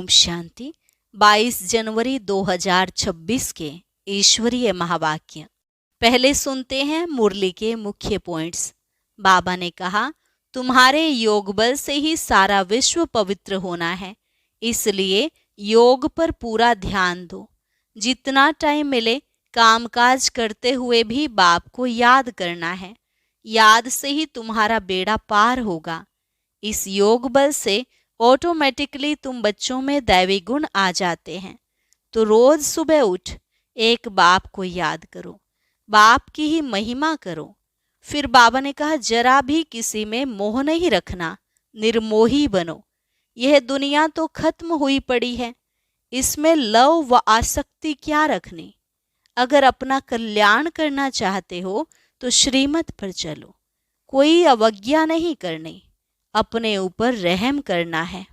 ओम शांति। 22 जनवरी 2026 के ईश्वरीय महावाक्य। पहले सुनते हैं मुरली के मुख्य पॉइंट्स। बाबा ने कहा, तुम्हारे योग बल से ही सारा विश्व पवित्र होना है, इसलिए योग पर पूरा ध्यान दो। जितना टाइम मिले कामकाज करते हुए भी बाप को याद करना है। याद से ही तुम्हारा बेड़ा पार होगा। इस योग बल से ऑटोमेटिकली तुम बच्चों में दैवी गुण आ जाते हैं। तो रोज सुबह उठ एक बाप को याद करो, बाप की ही महिमा करो। फिर बाबा ने कहा, जरा भी किसी में मोह नहीं रखना, निर्मोही बनो। यह दुनिया तो खत्म हुई पड़ी है, इसमें लव व आसक्ति क्या रखनी। अगर अपना कल्याण करना चाहते हो तो श्रीमत पर चलो, कोई अवज्ञा नहीं करनी, अपने ऊपर रहम करना है।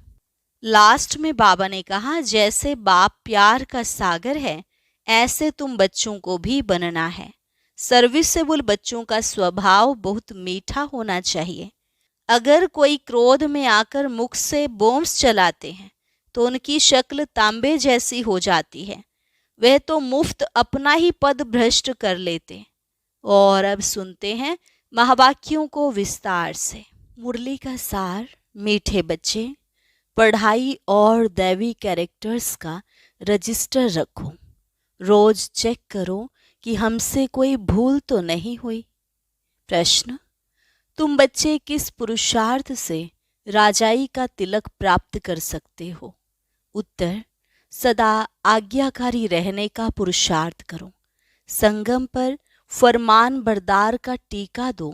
लास्ट में बाबा ने कहा, जैसे बाप प्यार का सागर है, ऐसे तुम बच्चों को भी बनना है। सर्विसेबल बच्चों का स्वभाव बहुत मीठा होना चाहिए। अगर कोई क्रोध में आकर मुख से बॉम्ब्स चलाते हैं तो उनकी शक्ल तांबे जैसी हो जाती है। वह तो मुफ्त अपना ही पद भ्रष्ट कर लेते। और अब सुनते हैं महावाक्यों को विस्तार से। मुरली का सार। मीठे बच्चे, पढ़ाई और दैवी कैरेक्टर्स का रजिस्टर रखो। रोज चेक करो कि हमसे कोई भूल तो नहीं हुई। प्रश्न, तुम बच्चे किस पुरुषार्थ से राजाई का तिलक प्राप्त कर सकते हो? उत्तर, सदा आज्ञाकारी रहने का पुरुषार्थ करो। संगम पर फरमान बरदार का टीका दो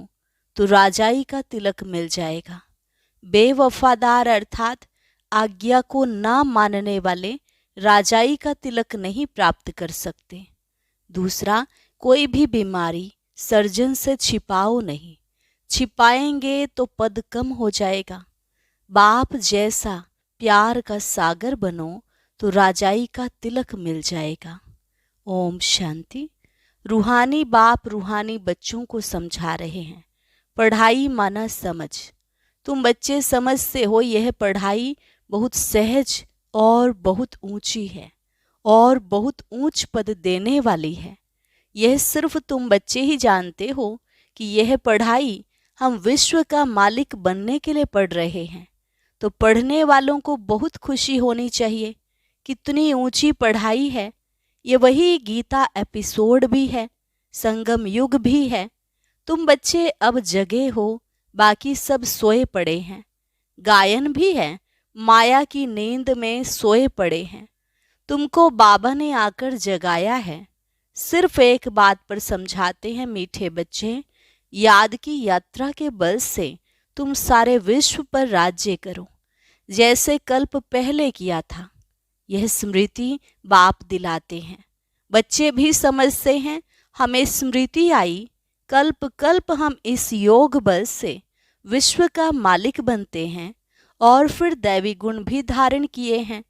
तो राजाई का तिलक मिल जाएगा। बेवफादार अर्थात आज्ञा को ना मानने वाले राजाई का तिलक नहीं प्राप्त कर सकते। दूसरा, कोई भी बीमारी सर्जन से छिपाओ नहीं, छिपाएंगे तो पद कम हो जाएगा। बाप जैसा प्यार का सागर बनो तो राजाई का तिलक मिल जाएगा। ओम शांति। रूहानी बाप रूहानी बच्चों को समझा रहे हैं। पढ़ाई माना समझ। तुम बच्चे समझते हो यह पढ़ाई बहुत सहज और बहुत ऊंची है और बहुत ऊंच पद देने वाली है। यह सिर्फ तुम बच्चे ही जानते हो कि यह पढ़ाई हम विश्व का मालिक बनने के लिए पढ़ रहे हैं। तो पढ़ने वालों को बहुत खुशी होनी चाहिए। कितनी ऊंची पढ़ाई है। ये वही गीता एपिसोड भी है, संगम युग भी है। तुम बच्चे अब जगे हो, बाकी सब सोए पड़े हैं। गायन भी है, माया की नींद में सोए पड़े हैं। तुमको बाबा ने आकर जगाया है। सिर्फ एक बात पर समझाते हैं मीठे बच्चे, याद की यात्रा के बल से तुम सारे विश्व पर राज्य करो, जैसे कल्प पहले किया था। यह स्मृति बाप दिलाते हैं। बच्चे भी समझते हैं, हमें स्मृति आई, कल्प कल्प हम इस योग बल से विश्व का मालिक बनते हैं और फिर दैवी गुण भी धारण किए हैं।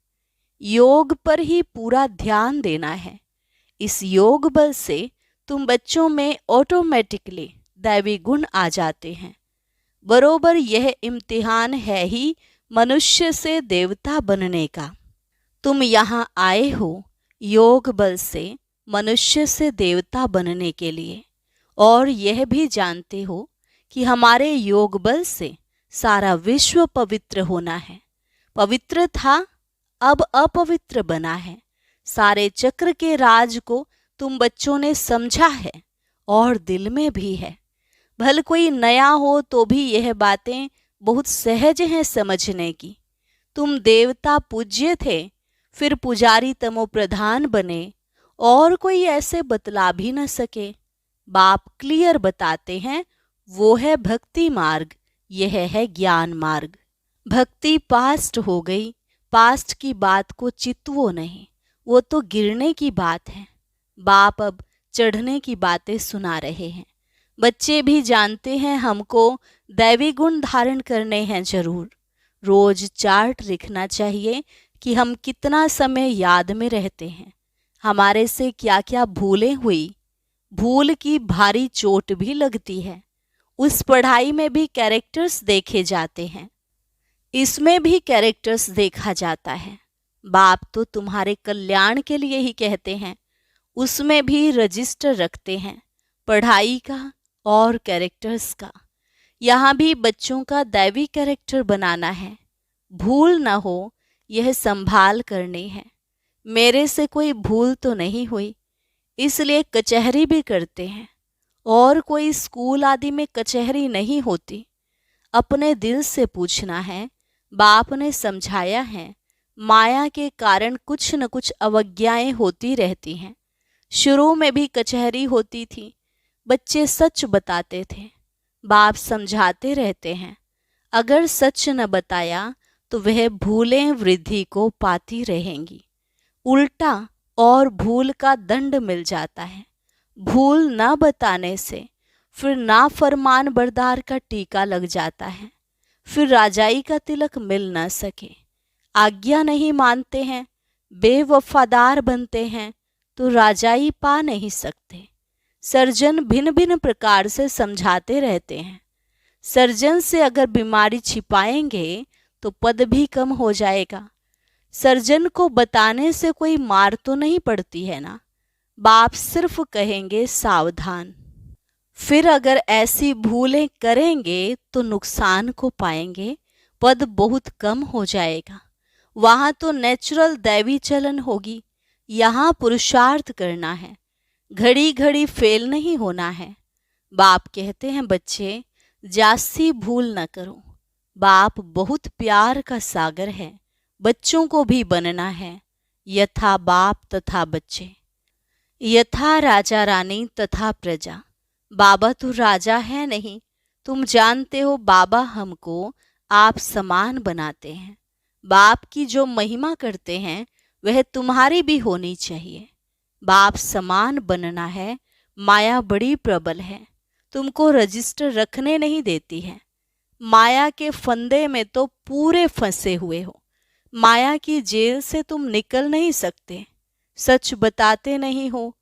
योग पर ही पूरा ध्यान देना है। इस योग बल से तुम बच्चों में ऑटोमेटिकली दैवी गुण आ जाते हैं। बरोबर यह इम्तिहान है ही मनुष्य से देवता बनने का। तुम यहाँ आए हो योग बल से मनुष्य से देवता बनने के लिए, और यह भी जानते हो कि हमारे योग बल से सारा विश्व पवित्र होना है। पवित्र था, अब अपवित्र बना है। सारे चक्र के राज को तुम बच्चों ने समझा है और दिल में भी है। भले कोई नया हो तो भी यह बातें बहुत सहज हैं समझने की। तुम देवता पूज्य थे, फिर पुजारी तमो प्रधान बने, और कोई ऐसे बतला भी न सके। बाप क्लियर बताते हैं, वो है भक्ति मार्ग, यह है ज्ञान मार्ग। भक्ति पास्ट हो गई, पास्ट की बात को चितवो नहीं, वो तो गिरने की बात है। बाप अब चढ़ने की बातें सुना रहे हैं। बच्चे भी जानते हैं हमको दैवी गुण धारण करने हैं जरूर। रोज चार्ट लिखना चाहिए कि हम कितना समय याद में रहते हैं, हमारे से क्या क्या भूलें हुई। भूल की भारी चोट भी लगती है। उस पढ़ाई में भी कैरेक्टर्स देखे जाते हैं, इसमें भी कैरेक्टर्स देखा जाता है। बाप तो तुम्हारे कल्याण के लिए ही कहते हैं। उसमें भी रजिस्टर रखते हैं, पढ़ाई का और कैरेक्टर्स का। यहाँ भी बच्चों का दैवी कैरेक्टर बनाना है। भूल न हो यह संभाल करनी है। मेरे से कोई भूल तो नहीं हुई, इसलिए कचहरी भी करते हैं। और कोई स्कूल आदि में कचहरी नहीं होती। अपने दिल से पूछना है। बाप ने समझाया है, माया के कारण कुछ न कुछ अवज्ञाएं होती रहती हैं। शुरू में भी कचहरी होती थी। बच्चे सच बताते थे। बाप समझाते रहते हैं, अगर सच न बताया तो वह भूलें वृद्धि को पाती रहेंगी। उल्टा और भूल का दंड मिल जाता है। भूल न बताने से फिर नाफरमान बरदार का टीका लग जाता है। फिर राजाई का तिलक मिल न सके। आज्ञा नहीं मानते हैं, बेवफादार बनते हैं तो राजाई पा नहीं सकते। सर्जन भिन्न भिन्न प्रकार से समझाते रहते हैं। सर्जन से अगर बीमारी छिपाएंगे तो पद भी कम हो जाएगा। सर्जन को बताने से कोई मार तो नहीं पड़ती है ना। बाप सिर्फ कहेंगे सावधान। फिर अगर ऐसी भूलें करेंगे तो नुकसान को पाएंगे, पद बहुत कम हो जाएगा। वहाँ तो नेचुरल दैवी चलन होगी। यहाँ पुरुषार्थ करना है, घड़ी घड़ी फेल नहीं होना है। बाप कहते हैं, बच्चे जास्ती भूल न करो। बाप बहुत प्यार का सागर है। बच्चों को भी बनना है, यथा बाप तथा बच्चे, यथा राजा रानी तथा प्रजा। बाबा तो राजा है नहीं, तुम जानते हो। बाबा हमको आप समान बनाते हैं। बाप की जो महिमा करते हैं वह तुम्हारी भी होनी चाहिए। बाप समान बनना है। माया बड़ी प्रबल है, तुमको रजिस्टर रखने नहीं देती है। माया के फंदे में तो पूरे फंसे हुए हो। माया की जेल से तुम निकल नहीं सकते। सच बताते नहीं हो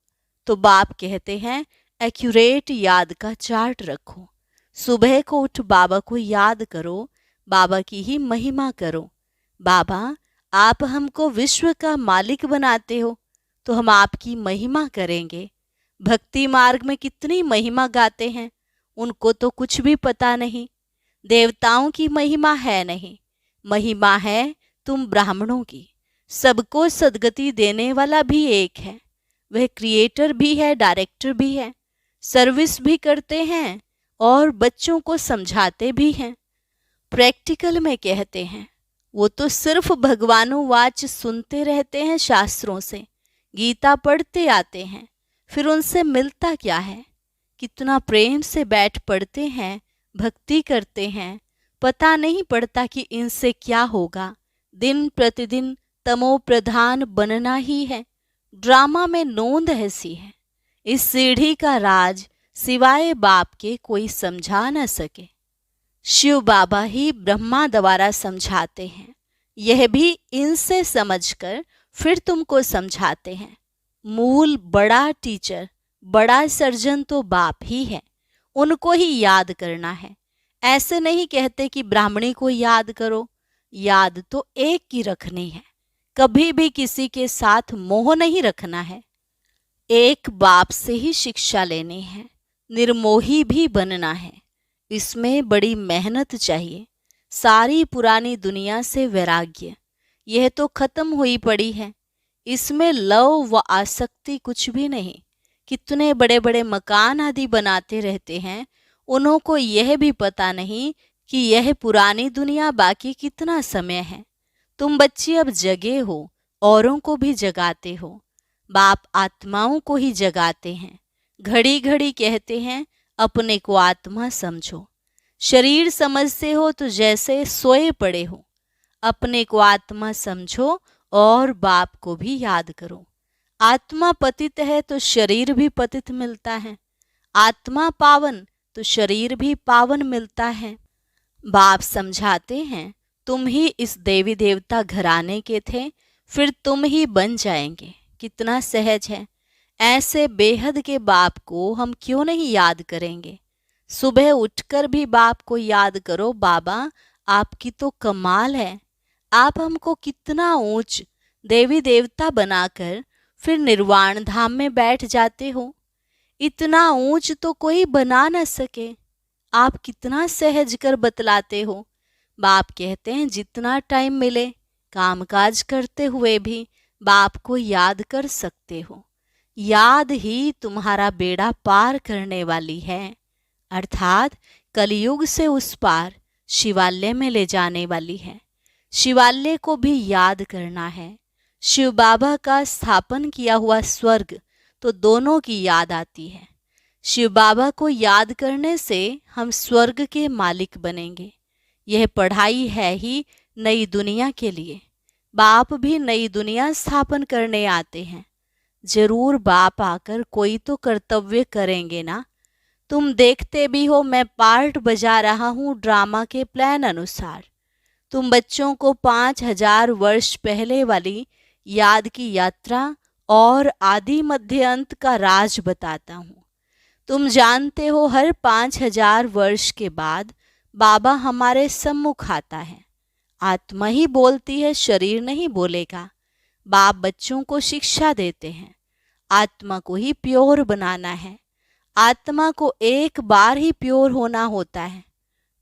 तो बाप कहते हैं, एक्यूरेट याद का चार्ट रखो। सुबह को उठ बाबा को याद करो, बाबा की ही महिमा करो। बाबा, आप हमको विश्व का मालिक बनाते हो तो हम आपकी महिमा करेंगे। भक्ति मार्ग में कितनी महिमा गाते हैं, उनको तो कुछ भी पता नहीं। देवताओं की महिमा है नहीं, महिमा है तुम ब्राह्मणों की। सबको सद्गति देने वाला भी एक है। वह क्रिएटर भी है, डायरेक्टर भी है। सर्विस भी करते हैं और बच्चों को समझाते भी हैं। प्रैक्टिकल में कहते हैं, वो तो सिर्फ भगवानुवाच सुनते रहते हैं शास्त्रों से, गीता पढ़ते आते हैं, फिर उनसे मिलता क्या है। कितना प्रेम से बैठ पढ़ते हैं, भक्ति करते हैं, पता नहीं पड़ता कि इनसे क्या होगा। दिन प्रतिदिन तमो प्रधान बनना ही है। ड्रामा में नोंद ऐसी है, इस सीढ़ी का राज सिवाय बाप के कोई समझा न सके। शिव बाबा ही ब्रह्मा द्वारा समझाते हैं, यह भी इनसे समझकर फिर तुमको समझाते हैं। मूल बड़ा टीचर, बड़ा सर्जन तो बाप ही है, उनको ही याद करना है। ऐसे नहीं कहते कि ब्राह्मणी को याद करो, याद तो एक की रखनी है। कभी भी किसी के साथ मोह नहीं रखना है। एक बाप से ही शिक्षा लेनी है, निर्मोही भी बनना है। इसमें बड़ी मेहनत चाहिए। सारी पुरानी दुनिया से वैराग्य, यह तो खत्म हुई पड़ी है। इसमें लव व आसक्ति कुछ भी नहीं। कितने बड़े बड़े मकान आदि बनाते रहते हैं, उन्हों को यह भी पता नहीं कि यह पुरानी दुनिया बाकी कितना समय है। तुम बच्चे अब जगे हो, औरों को भी जगाते हो। बाप आत्माओं को ही जगाते हैं। घड़ी घड़ी कहते हैं, अपने को आत्मा समझो। शरीर समझते हो तो जैसे सोए पड़े हो। अपने को आत्मा समझो और बाप को भी याद करो। आत्मा पतित है तो शरीर भी पतित मिलता है। आत्मा पावन तो शरीर भी पावन मिलता है। बाप समझाते हैं, तुम ही इस देवी देवता घराने के थे, फिर तुम ही बन जाएंगे। कितना सहज है। ऐसे बेहद के बाप को हम क्यों नहीं याद करेंगे। सुबह उठकर भी बाप को याद करो। बाबा, आपकी तो कमाल है। आप हमको कितना ऊंच देवी देवता बनाकर फिर निर्वाण धाम में बैठ जाते हो। इतना ऊंच तो कोई बना न सके, आप कितना सहज कर बतलाते हो। बाप कहते हैं जितना टाइम मिले कामकाज करते हुए भी बाप को याद कर सकते हो। याद ही तुम्हारा बेड़ा पार करने वाली है, अर्थात कलयुग से उस पार शिवालय में ले जाने वाली है। शिवालय को भी याद करना है। शिव बाबा का स्थापन किया हुआ स्वर्ग तो दोनों की याद आती है। शिव बाबा को याद करने से हम स्वर्ग के मालिक बनेंगे। यह पढ़ाई है ही नई दुनिया के लिए। बाप भी नई दुनिया स्थापन करने आते हैं। जरूर बाप आकर कोई तो कर्तव्य करेंगे ना। तुम देखते भी हो मैं पार्ट बजा रहा हूँ ड्रामा के प्लान अनुसार। तुम बच्चों को 5000 वर्ष पहले वाली याद की यात्रा और आदि मध्य अंत का राज बताता हूँ। तुम जानते हो हर 5000 वर्ष के बाद बाबा हमारे सम्मुख आता है। आत्मा ही बोलती है, शरीर नहीं बोलेगा। बाप बच्चों को शिक्षा देते हैं। आत्मा को ही प्योर बनाना है। आत्मा को एक बार ही प्योर होना होता है।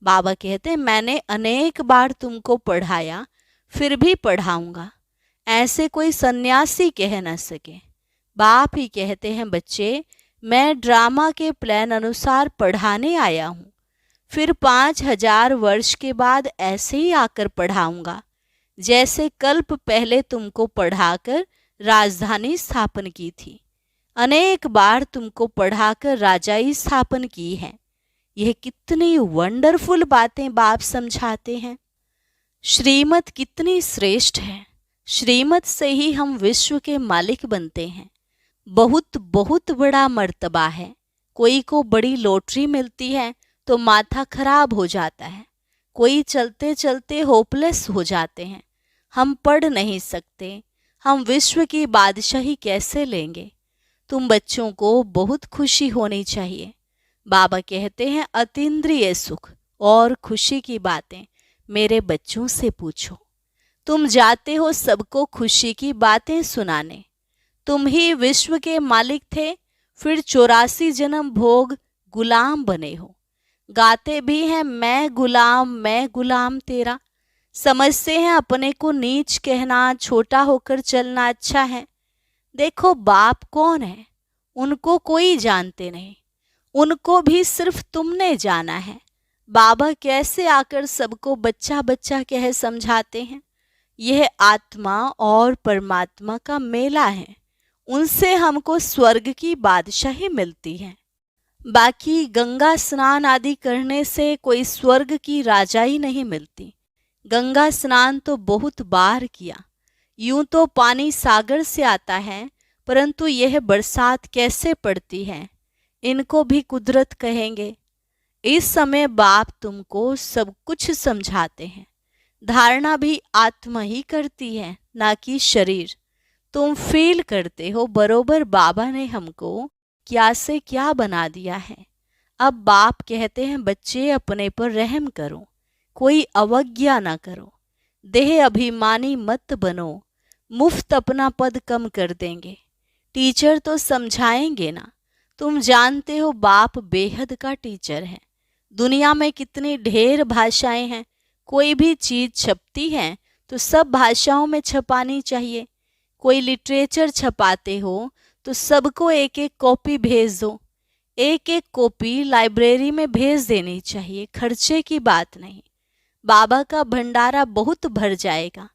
बाबा कहते हैं मैंने अनेक बार तुमको पढ़ाया, फिर भी पढ़ाऊंगा। ऐसे कोई सन्यासी कह न सके। बाप ही कहते हैं बच्चे मैं ड्रामा के प्लान अनुसार पढ़ाने आया हूँ, फिर 5000 वर्ष के बाद ऐसे ही आकर पढ़ाऊंगा, जैसे कल्प पहले तुमको पढ़ाकर राजधानी स्थापन की थी। अनेक बार तुमको पढ़ाकर राजाई स्थापन की है। यह कितनी वंडरफुल बातें बाप समझाते हैं। श्रीमत कितनी श्रेष्ठ है। श्रीमत से ही हम विश्व के मालिक बनते हैं। बहुत बहुत बड़ा मर्तबा है। कोई को बड़ी लॉटरी मिलती है तो माथा खराब हो जाता है। कोई चलते चलते होपलेस हो जाते हैं। हम पढ़ नहीं सकते, हम विश्व की बादशाही कैसे लेंगे। तुम बच्चों को बहुत खुशी होनी चाहिए। बाबा कहते हैं अतीन्द्रिय सुख और खुशी की बातें मेरे बच्चों से पूछो। तुम जाते हो सबको खुशी की बातें सुनाने। तुम ही विश्व के मालिक थे, फिर 84 जन्म भोग गुलाम बने हो। गाते भी हैं मैं गुलाम तेरा। समझते हैं अपने को नीच कहना, छोटा होकर चलना अच्छा है। देखो बाप कौन है, उनको कोई जानते नहीं। उनको भी सिर्फ तुमने जाना है। बाबा कैसे आकर सबको बच्चा बच्चा कह समझाते हैं। यह आत्मा और परमात्मा का मेला है। उनसे हमको स्वर्ग की बादशाही मिलती है। बाकी गंगा स्नान आदि करने से कोई स्वर्ग की राजाई नहीं मिलती। गंगा स्नान तो बहुत बार किया। यूं तो पानी सागर से आता है, परंतु यह बरसात कैसे पड़ती है इनको भी कुदरत कहेंगे। इस समय बाप तुमको सब कुछ समझाते हैं। धारणा भी आत्मा ही करती है, ना कि शरीर। तुम फील करते हो बरोबर बाबा ने हमको क्या से क्या बना दिया है। अब बाप कहते हैं बच्चे अपने पर रहम करो, कोई अवज्ञा ना करो, देह अभिमानी मत बनो। मुफ्त अपना पद कम कर देंगे। टीचर तो समझाएंगे ना। तुम जानते हो बाप बेहद का टीचर है। दुनिया में कितनी ढेर भाषाएं हैं। कोई भी चीज छपती है तो सब भाषाओं में छपानी चाहिए। कोई लिटरेचर छपाते हो तो सबको एक एक कॉपी भेज दो। एक एक कॉपी लाइब्रेरी में भेज देनी चाहिए, खर्चे की बात नहीं। बाबा का भंडारा बहुत भर जाएगा।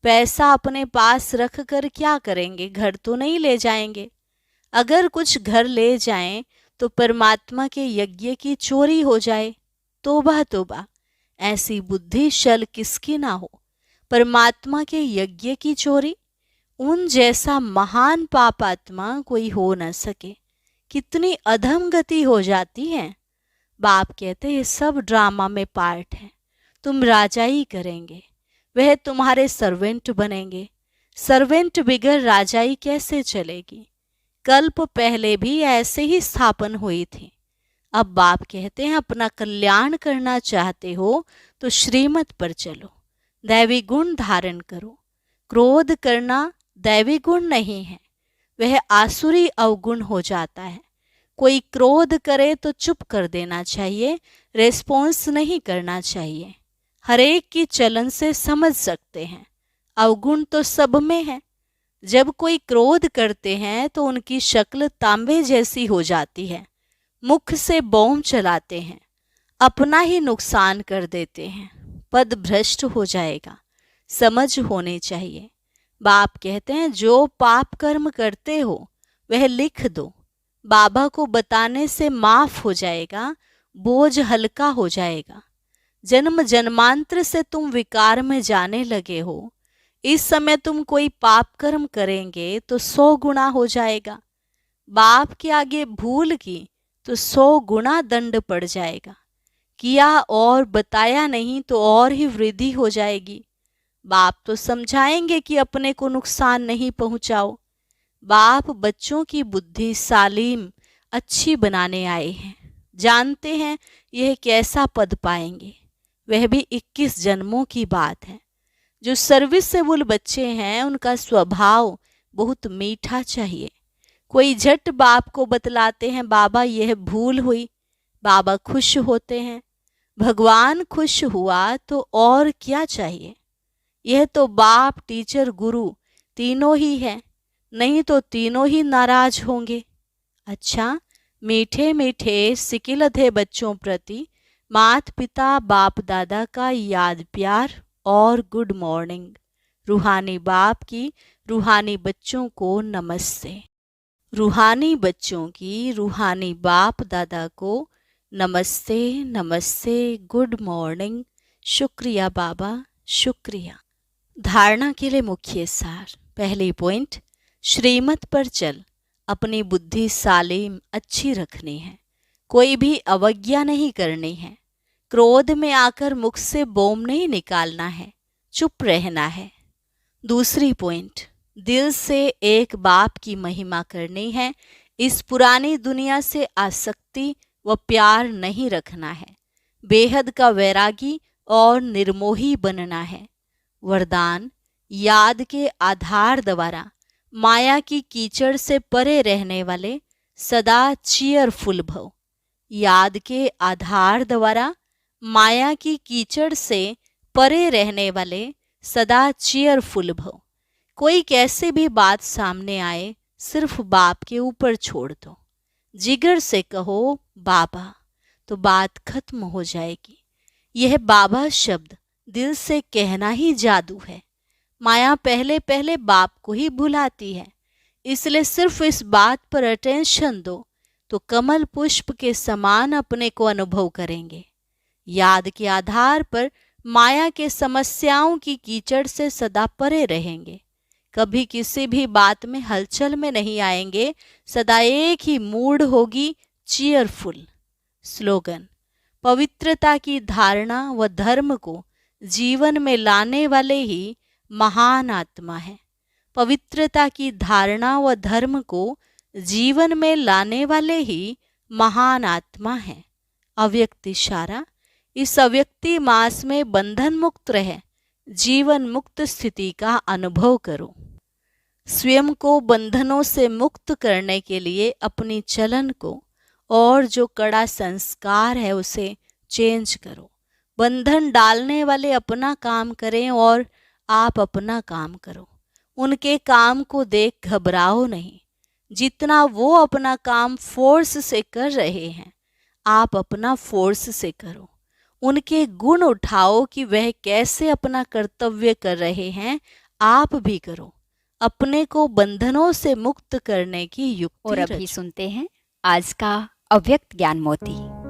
पैसा अपने पास रख कर क्या करेंगे, घर तो नहीं ले जाएंगे। अगर कुछ घर ले जाएं तो परमात्मा के यज्ञ की चोरी हो जाए। तोबा तोबा, ऐसी बुद्धि शल किसकी ना हो। परमात्मा के यज्ञ की चोरी, उन जैसा महान पापात्मा कोई हो न सके। कितनी अधम गति हो जाती है। बाप कहते हैं सब ड्रामा में पार्ट है। तुम राजाई करेंगे, वह तुम्हारे सर्वेंट बनेंगे। सर्वेंट बिगर राजाई कैसे चलेगी। कल्प पहले भी ऐसे ही स्थापन हुई थी। अब बाप कहते हैं अपना कल्याण करना चाहते हो तो श्रीमत पर चलो, दैवी गुण धारण करो, क्रोध करना दैवी गुण नहीं है, वह आसुरी अवगुण हो जाता है। कोई क्रोध करे तो चुप कर देना चाहिए, रेस्पॉन्स नहीं करना चाहिए। हर एक की चलन से समझ सकते हैं, अवगुण तो सब में है। जब कोई क्रोध करते हैं तो उनकी शक्ल तांबे जैसी हो जाती है, मुख से बौम चलाते हैं, अपना ही नुकसान कर देते हैं, पद भ्रष्ट हो जाएगा। समझ होनी चाहिए। बाप कहते हैं जो पाप कर्म करते हो वह लिख दो, बाबा को बताने से माफ हो जाएगा, बोझ हल्का हो जाएगा। जन्म जन्मांतर से तुम विकार में जाने लगे हो, इस समय तुम कोई पाप कर्म करेंगे तो 100 गुना हो जाएगा। बाप के आगे भूल की तो 100 गुना दंड पड़ जाएगा। किया और बताया नहीं तो और ही वृद्धि हो जाएगी। बाप तो समझाएंगे कि अपने को नुकसान नहीं पहुंचाओ। बाप बच्चों की बुद्धि सालीम अच्छी बनाने आए हैं, जानते हैं यह कैसा पद पाएंगे, वह भी 21 जन्मों की बात है। जो सर्विसेबल बच्चे हैं उनका स्वभाव बहुत मीठा चाहिए। कोई झट बाप को बतलाते हैं बाबा यह भूल हुई, बाबा खुश होते हैं। भगवान खुश हुआ तो और क्या चाहिए। यह तो बाप टीचर गुरु तीनों ही है, नहीं तो तीनों ही नाराज होंगे। अच्छा, मीठे मीठे सिकिलधे बच्चों प्रति मात पिता बाप दादा का याद प्यार और गुड मॉर्निंग। रूहानी बाप की रूहानी बच्चों को नमस्ते। रूहानी बच्चों की रूहानी बाप दादा को नमस्ते नमस्ते, गुड मॉर्निंग। शुक्रिया बाबा, शुक्रिया। धारणा के लिए मुख्य सार। पहली पॉइंट, श्रीमत पर चल, अपनी बुद्धि सालीम अच्छी रखनी है, कोई भी अवज्ञा नहीं करनी है। क्रोध में आकर मुख से बोम नहीं निकालना है, चुप रहना है। दूसरी पॉइंट, दिल से एक बाप की महिमा करनी है। इस पुरानी दुनिया से आसक्ति व प्यार नहीं रखना है, बेहद का वैरागी और निर्मोही बनना है। वरदान, याद के आधार द्वारा माया की कीचड़ से परे रहने वाले सदा चीयरफुल भव। याद के आधार द्वारा माया की कीचड़ से परे रहने वाले सदा चीयरफुल भव। कोई कैसे भी बात सामने आए, सिर्फ बाप के ऊपर छोड़ दो, जिगर से कहो बाबा, तो बात खत्म हो जाएगी। यह बाबा शब्द दिल से कहना ही जादू है। माया पहले पहले बाप को ही भुलाती है, इसलिए सिर्फ इस बात पर अटेंशन दो तो कमल पुष्प के समान अपने को अनुभव करेंगे। याद के आधार पर माया के समस्याओं की कीचड़ से सदा परे रहेंगे, कभी किसी भी बात में हलचल में नहीं आएंगे। सदा एक ही मूड होगी, चीयरफुल। स्लोगन, पवित्रता की धारणा व धर्म को जीवन में लाने वाले ही महान आत्मा है। पवित्रता की धारणा व धर्म को जीवन में लाने वाले ही महान आत्मा है। अव्यक्त इशारा, इस अव्यक्ति मास में बंधन मुक्त रहे, जीवन मुक्त स्थिति का अनुभव करो। स्वयं को बंधनों से मुक्त करने के लिए अपनी चलन को और जो कड़ा संस्कार है उसे चेंज करो। बंधन डालने वाले अपना काम करें और आप अपना काम करो। उनके काम को देख घबराओ नहीं। जितना वो अपना काम फोर्स से कर रहे हैं, आप अपना फोर्स से करो। उनके गुण उठाओ कि वह कैसे अपना कर्तव्य कर रहे हैं, आप भी करो। अपने को बंधनों से मुक्त करने की युक्ति और अभी सुनते हैं आज का अव्यक्त ज्ञान मोती।